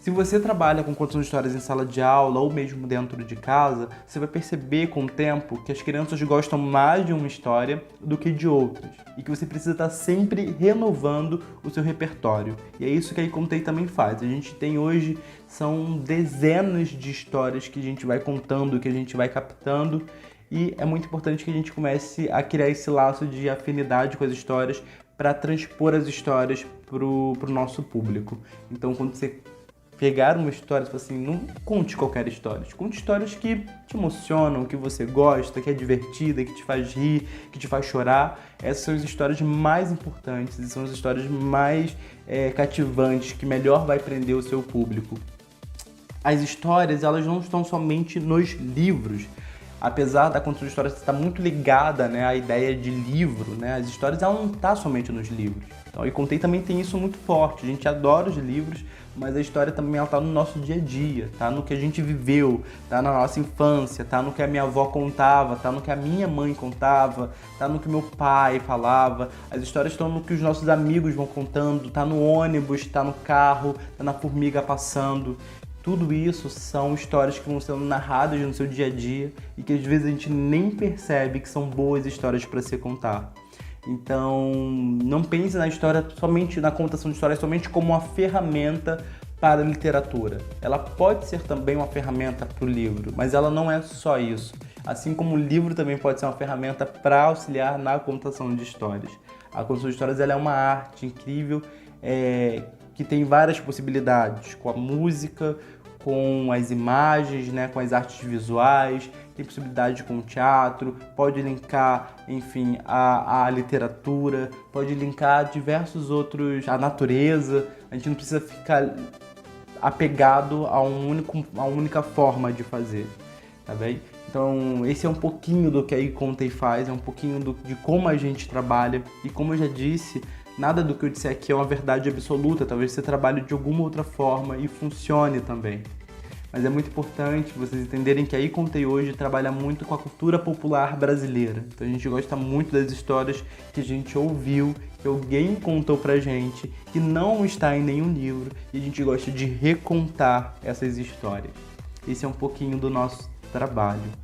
Se você trabalha com contação de histórias em sala de aula ou mesmo dentro de casa, você vai perceber com o tempo que as crianças gostam mais de uma história do que de outras e que você precisa estar sempre renovando o seu repertório. E é isso que a iContei também faz. A gente tem hoje, são dezenas de histórias que a gente vai contando, que a gente vai captando, e é muito importante que a gente comece a criar esse laço de afinidade com as histórias para transpor as histórias para o nosso público. Então, quando você pegar uma história, tipo assim, não conte qualquer história, conte histórias que te emocionam, que você gosta, que é divertida, que te faz rir, que te faz chorar. Essas são as histórias mais importantes, são as histórias mais cativantes, que melhor vai prender o seu público. As histórias, elas não estão somente nos livros. Apesar da construção de histórias estar muito ligada, né, à ideia de livro, né, as histórias ela não está somente nos livros. Então, a iContei também tem isso muito forte. A gente adora os livros, mas a história também está no nosso dia a dia, tá no que a gente viveu, tá na nossa infância, tá no que a minha avó contava, tá no que a minha mãe contava, tá no que meu pai falava. As histórias estão no que os nossos amigos vão contando, tá no ônibus, tá no carro, tá na formiga passando. Tudo isso são histórias que vão sendo narradas no seu dia a dia e que às vezes a gente nem percebe que são boas histórias para se contar. Então, não pense na história somente, na contação de histórias somente como uma ferramenta para a literatura. Ela pode ser também uma ferramenta para o livro, mas ela não é só isso. Assim como o livro também pode ser uma ferramenta para auxiliar na contação de histórias. A contação de histórias ela é uma arte incrível, que tem várias possibilidades, com a música, com as imagens, né, com as artes visuais, tem possibilidade com o teatro, pode linkar, enfim, a literatura, pode linkar diversos outros, a natureza. A gente não precisa ficar apegado a uma única forma de fazer, tá bem? Então, esse é um pouquinho do que a iContei faz, é um pouquinho de como a gente trabalha e, como eu já disse, nada do que eu disser aqui é uma verdade absoluta, talvez você trabalhe de alguma outra forma e funcione também. Mas é muito importante vocês entenderem que a iContei hoje trabalha muito com a cultura popular brasileira. Então a gente gosta muito das histórias que a gente ouviu, que alguém contou pra gente, que não está em nenhum livro, e a gente gosta de recontar essas histórias. Esse é um pouquinho do nosso trabalho.